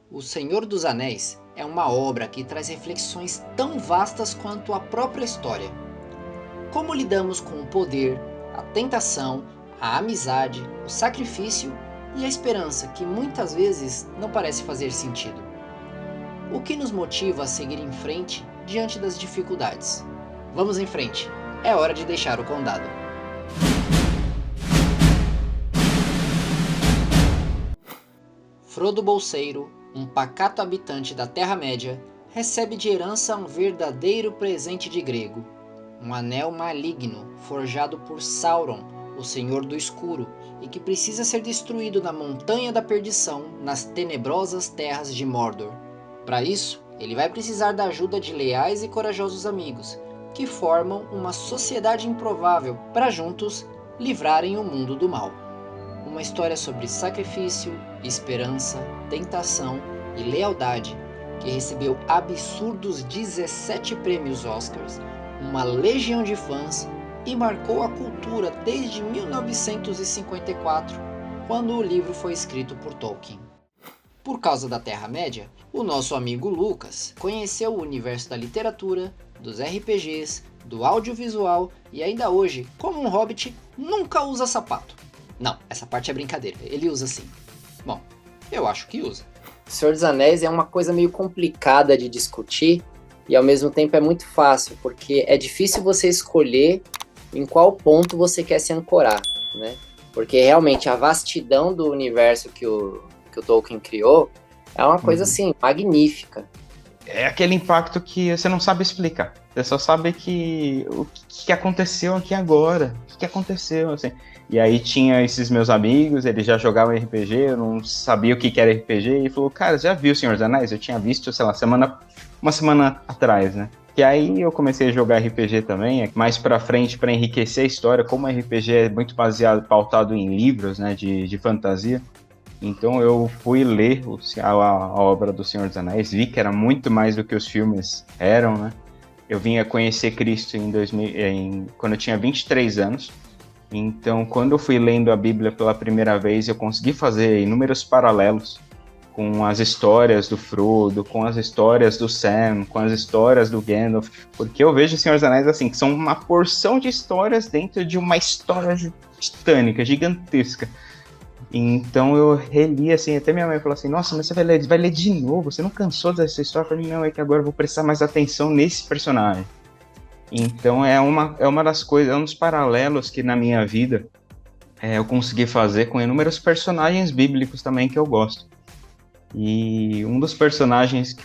O Senhor dos Anéis é uma obra que traz reflexões tão vastas quanto a própria história. Como lidamos com o poder, a tentação, a amizade, o sacrifício e a esperança que muitas vezes não parece fazer sentido? O que nos motiva a seguir em frente diante das dificuldades? Vamos em frente, é hora de deixar o condado. Frodo Bolseiro, um pacato habitante da Terra-média, recebe de herança um verdadeiro presente de grego, um anel maligno forjado por Sauron, o Senhor do Escuro, e que precisa ser destruído na Montanha da Perdição, nas tenebrosas terras de Mordor. Para isso, ele vai precisar da ajuda de leais e corajosos amigos, que formam uma sociedade improvável para juntos livrarem o mundo do mal. Uma história sobre sacrifício, esperança, tentação e lealdade, que recebeu absurdos 17 prêmios Oscars, uma legião de fãs e marcou a cultura desde 1954, quando o livro foi escrito por Tolkien. Por causa da Terra-média, o nosso amigo Lucas conheceu o universo da literatura, dos RPGs, do audiovisual e ainda hoje, como um hobbit, nunca usa sapato. Não, essa parte é brincadeira, ele usa sim. Bom, eu acho que usa. O Senhor dos Anéis é uma coisa meio complicada de discutir e ao mesmo tempo é muito fácil, porque é difícil você escolher em qual ponto você quer se ancorar, né? Porque realmente a vastidão do universo que o Tolkien criou é uma coisa assim, magnífica. É aquele impacto que você não sabe explicar. Você só sabe o que aconteceu aqui agora. O que aconteceu, assim. E aí tinha esses meus amigos, eles já jogavam RPG, eu não sabia o que era RPG, e falou, cara, já viu o Senhor dos Anéis? Eu tinha visto, sei lá, uma semana atrás, né? E aí eu comecei a jogar RPG também, mais pra frente, pra enriquecer a história, como o RPG é muito pautado em livros, né, de fantasia. Então eu fui ler a obra do Senhor dos Anéis, vi que era muito mais do que os filmes eram, né? Eu vim a conhecer Cristo quando eu tinha 23 anos. Então, quando eu fui lendo a Bíblia pela primeira vez, eu consegui fazer inúmeros paralelos com as histórias do Frodo, com as histórias do Sam, com as histórias do Gandalf, porque eu vejo o Senhor dos Anéis assim, que são uma porção de histórias dentro de uma história titânica, gigantesca. Então eu reli assim, até minha mãe falou assim, nossa, mas você vai ler de novo, você não cansou dessa história? Eu falei, não, é que agora eu vou prestar mais atenção nesse personagem. Então é uma das coisas, é um dos paralelos que na minha vida eu consegui fazer com inúmeros personagens bíblicos também que eu gosto. E um dos personagens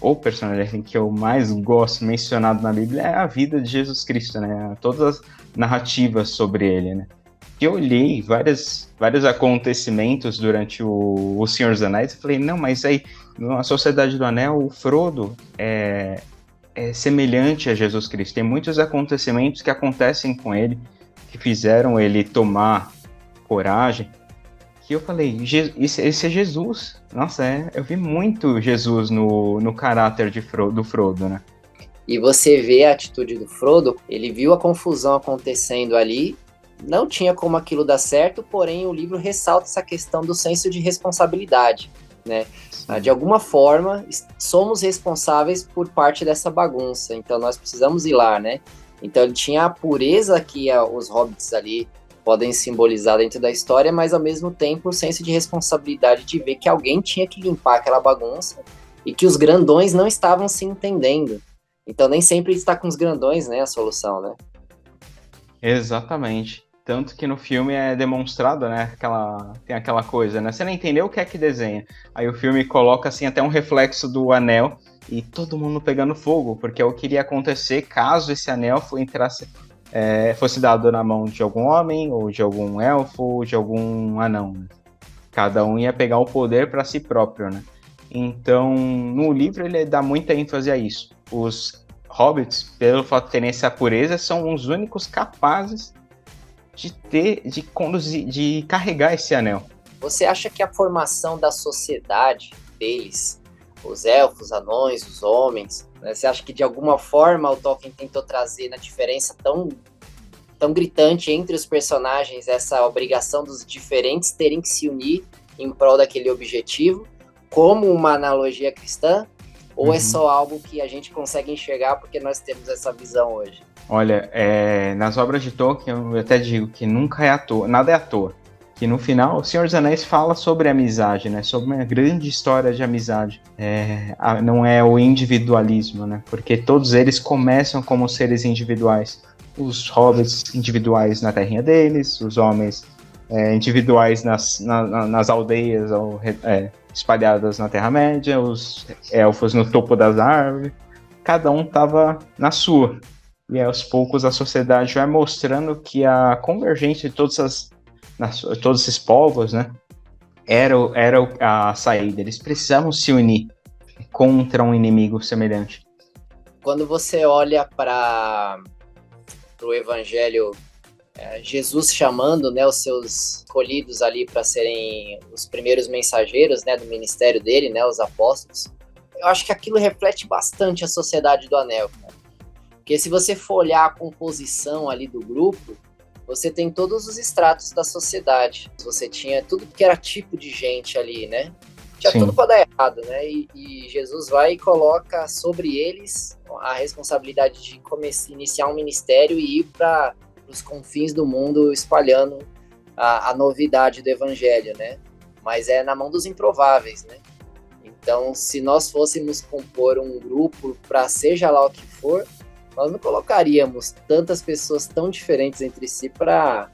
o personagem que eu mais gosto mencionado na Bíblia é a vida de Jesus Cristo, né? Todas as narrativas sobre ele, né? Eu olhei vários acontecimentos durante o Senhor dos Anéis e falei, não, mas aí na Sociedade do Anel, o Frodo é semelhante a Jesus Cristo. Tem muitos acontecimentos que acontecem com ele, que fizeram ele tomar coragem, que eu falei, esse é Jesus. Nossa, eu vi muito Jesus no caráter do Frodo, né? E você vê a atitude do Frodo, ele viu a confusão acontecendo ali, não tinha como aquilo dar certo, porém o livro ressalta essa questão do senso de responsabilidade, né? De alguma forma, somos responsáveis por parte dessa bagunça, então nós precisamos ir lá, né? Então ele tinha a pureza que os hobbits ali podem simbolizar dentro da história, mas ao mesmo tempo o senso de responsabilidade de ver que alguém tinha que limpar aquela bagunça e que os grandões não estavam se entendendo. Então nem sempre está com os grandões, né, a solução, né? Exatamente. Tanto que no filme é demonstrado, né, tem aquela coisa, né, você não entendeu o que é que desenha. Aí o filme coloca, assim, até um reflexo do anel e todo mundo pegando fogo, porque é o que iria acontecer caso esse anel fosse dado na mão de algum homem, ou de algum elfo, ou de algum anão. Né? Cada um ia pegar o poder para si próprio, né. Então, no livro ele dá muita ênfase a isso. Os hobbits, pelo fato de terem essa pureza, são os únicos capazes de carregar esse anel. Você acha que a formação da sociedade deles, os elfos, anões, os homens, né, você acha que de alguma forma o Tolkien tentou trazer na diferença tão gritante entre os personagens essa obrigação dos diferentes terem que se unir em prol daquele objetivo? como uma analogia cristã, ou é só algo que a gente consegue enxergar porque nós temos essa visão hoje? Olha, nas obras de Tolkien, eu até digo que nunca é à toa, nada é à toa. Que no final, o Senhor dos Anéis fala sobre amizade, né? Sobre uma grande história de amizade. Não é o individualismo, né? Porque todos eles começam como seres individuais. Os hobbits individuais na terrinha deles, os homens individuais nas aldeias espalhadas na Terra-média, os elfos no topo das árvores. Cada um estava na sua. E aos poucos a sociedade vai mostrando que a convergência de todos esses povos, né, era a saída. Eles precisavam se unir contra um inimigo semelhante. Quando você olha para o Evangelho, Jesus chamando, né, os seus escolhidos ali para serem os primeiros mensageiros, né, do ministério dele, né, os apóstolos, eu acho que aquilo reflete bastante a sociedade do Anel, cara. Porque se você for olhar a composição ali do grupo, você tem todos os estratos da sociedade. Você tinha tudo que era tipo de gente ali, né? Tinha Sim. tudo para dar errado, né? E Jesus vai e coloca sobre eles a responsabilidade de iniciar um ministério e ir para os confins do mundo espalhando a novidade do evangelho, né? Mas é na mão dos improváveis, né? Então, se nós fôssemos compor um grupo para seja lá o que for, nós não colocaríamos tantas pessoas tão diferentes entre si para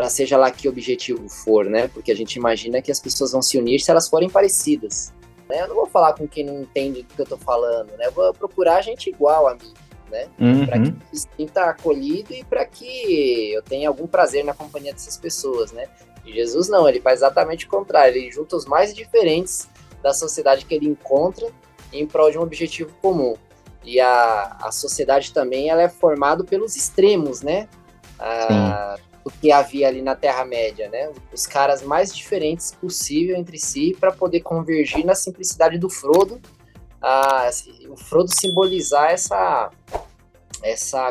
seja lá que objetivo for, né? Porque a gente imagina que as pessoas vão se unir se elas forem parecidas, né? Eu não vou falar com quem não entende do que eu tô falando, né? Eu vou procurar gente igual a mim, né? Para que eu se sinta acolhido e para que eu tenha algum prazer na companhia dessas pessoas, né? E Jesus não, ele faz exatamente o contrário, ele junta os mais diferentes da sociedade que ele encontra em prol de um objetivo comum. E a sociedade também ela é formada pelos extremos, né? O que havia ali na Terra-média, né? Os caras mais diferentes possível entre si para poder convergir na simplicidade do Frodo. O Frodo simbolizar essa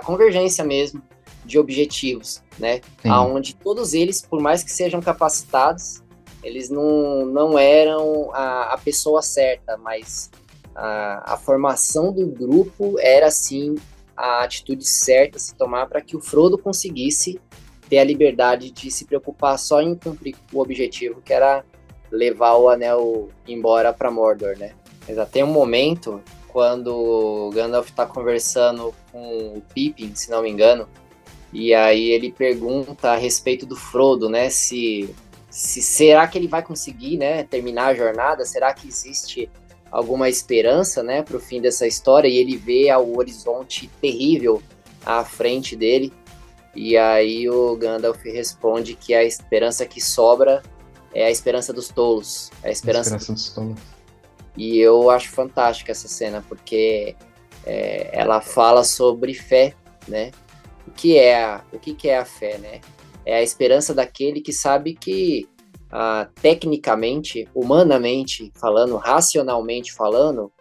convergência mesmo de objetivos, né? Onde todos eles, por mais que sejam capacitados, eles não eram a pessoa certa, mas a formação do grupo era, sim, a atitude certa a se tomar para que o Frodo conseguisse ter a liberdade de se preocupar só em cumprir o objetivo, que era levar o Anel embora para Mordor, né? Mas até um momento, quando o Gandalf está conversando com o Pippin, se não me engano, e aí ele pergunta a respeito do Frodo, né? Se será que ele vai conseguir, né, terminar a jornada? Será que existe alguma esperança, né, para o fim dessa história? E ele vê o horizonte terrível à frente dele. E aí o Gandalf responde que a esperança que sobra é a esperança dos tolos. A esperança dos tolos. E eu acho fantástica essa cena, porque ela fala sobre fé, né? O que é a fé, né? É a esperança daquele que sabe que, tecnicamente, humanamente falando, racionalmente falando,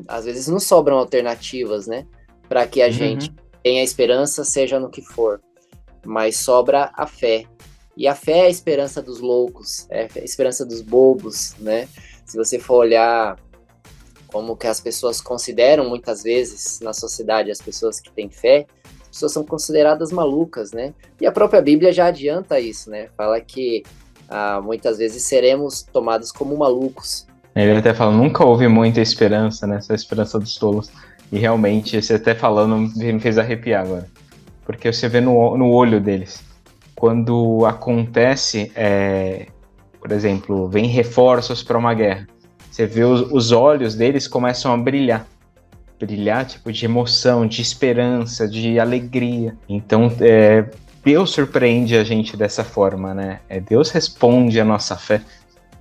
às vezes não sobram alternativas, né? Para que a gente tenha esperança, seja no que for. Mas sobra a fé. E a fé é a esperança dos loucos, é a esperança dos bobos, né? Se você for olhar como que as pessoas consideram muitas vezes na sociedade as pessoas que têm fé, as pessoas são consideradas malucas, né? E a própria Bíblia já adianta isso, né? Fala que muitas vezes seremos tomados como malucos. Ele até fala, nunca houve muita esperança, né? Essa esperança dos tolos. E realmente, você até falando, me fez arrepiar agora. Porque você vê no olho deles. Quando acontece, por exemplo, vem reforços para uma guerra. Você vê os olhos deles começam a brilhar. Brilhar, tipo, de emoção, de esperança, de alegria. Então, Deus surpreende a gente dessa forma, né? Deus responde a nossa fé.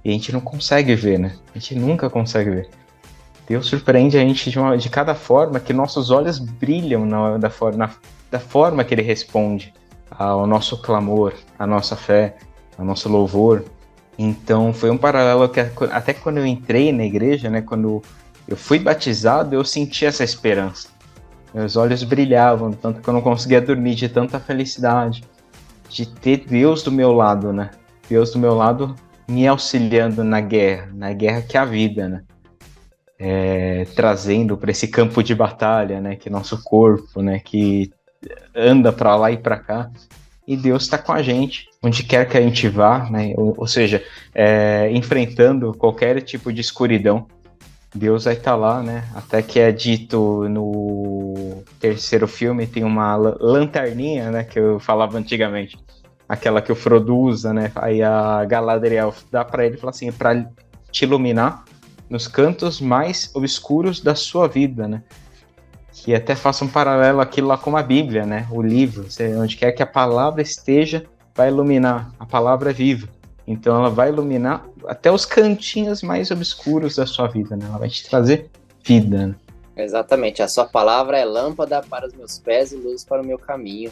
E a gente não consegue ver, né? A gente nunca consegue ver. Deus surpreende a gente de cada forma que nossos olhos brilham da forma que Ele responde ao nosso clamor, à nossa fé, ao nosso louvor. Então, foi um paralelo que até quando eu entrei na igreja, né? Quando eu fui batizado, eu senti essa esperança. Meus olhos brilhavam, tanto que eu não conseguia dormir de tanta felicidade, de ter Deus do meu lado, né? Deus do meu lado me auxiliando na guerra que é a vida, né? Trazendo para esse campo de batalha, né? Que é nosso corpo, né? Que anda para lá e para cá. E Deus está com a gente, onde quer que a gente vá, né? Ou seja, enfrentando qualquer tipo de escuridão, Deus vai estar lá, né? Até que é dito no terceiro filme, tem uma lanterninha, né? Que eu falava antigamente, aquela que o Frodo usa, né? Aí a Galadriel dá para ele e fala assim, para te iluminar nos cantos mais obscuros da sua vida, né? Que até faça um paralelo aquilo lá com a Bíblia, né? O livro, onde quer que a palavra esteja, vai iluminar. A palavra é viva. Então ela vai iluminar até os cantinhos mais obscuros da sua vida, né? Ela vai te trazer vida, né? Exatamente. A sua palavra é lâmpada para os meus pés e luz para o meu caminho.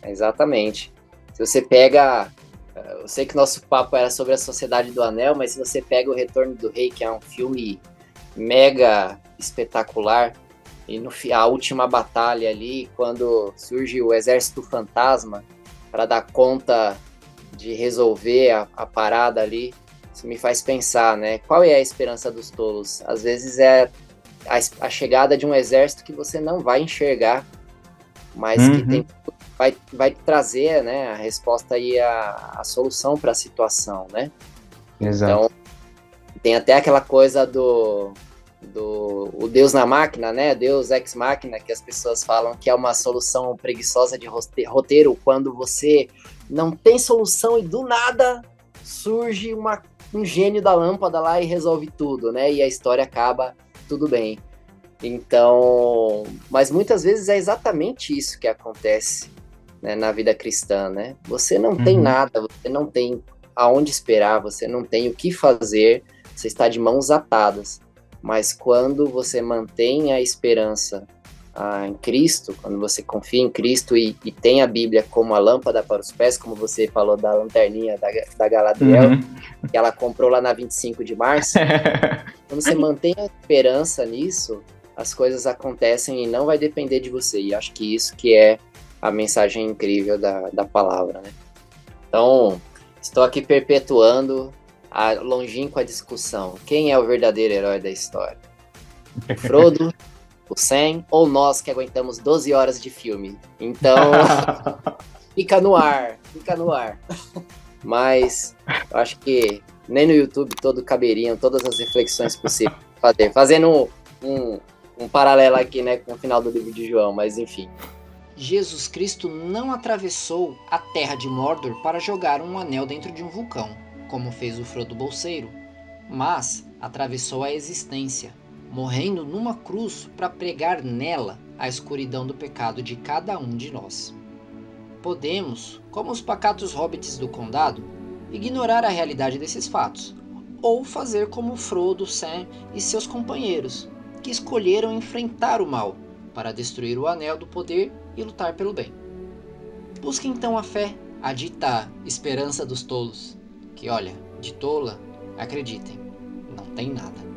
Exatamente. Se você pega... Eu sei que nosso papo era sobre a Sociedade do Anel, mas se você pega o Retorno do Rei, que é um filme mega espetacular, e a última batalha ali, quando surge o Exército Fantasma para dar conta de resolver a parada ali, isso me faz pensar, né? Qual é a esperança dos tolos? Às vezes é a chegada de um exército que você não vai enxergar, mas que vai trazer, né, a resposta e a solução para a situação, né? Exato. Então, tem até aquela coisa o Deus na máquina, né? Deus ex machina, que as pessoas falam que é uma solução preguiçosa de roteiro, quando você não tem solução e do nada surge um gênio da lâmpada lá e resolve tudo, né? E a história acaba tudo bem. Então, mas muitas vezes é exatamente isso que acontece, né, na vida cristã, né? Você não tem nada, você não tem aonde esperar, você não tem o que fazer, você está de mãos atadas. Mas quando você mantém a esperança em Cristo, quando você confia em Cristo e tem a Bíblia como a lâmpada para os pés, como você falou da lanterninha da Galadriel, que ela comprou lá na 25 de março, quando você mantém a esperança nisso, as coisas acontecem e não vai depender de você. E acho que isso que é a mensagem incrível da palavra, né? Então, estou aqui perpetuando a longínqua discussão. Quem é o verdadeiro herói da história? O Frodo, o Sam ou nós que aguentamos 12 horas de filme? Então, fica no ar. Mas eu acho que nem no YouTube todo caberiam todas as reflexões possíveis fazendo um paralelo aqui, né, com o final do livro de João, mas enfim. Jesus Cristo não atravessou a terra de Mordor para jogar um anel dentro de um vulcão, como fez o Frodo Bolseiro, mas atravessou a existência, morrendo numa cruz para pregar nela a escuridão do pecado de cada um de nós. Podemos, como os pacatos hobbits do condado, ignorar a realidade desses fatos, ou fazer como Frodo, Sam e seus companheiros, que escolheram enfrentar o mal para destruir o anel do poder e lutar pelo bem. Busque então a fé, a dita esperança dos tolos, que olha, de tola, acreditem, não tem nada.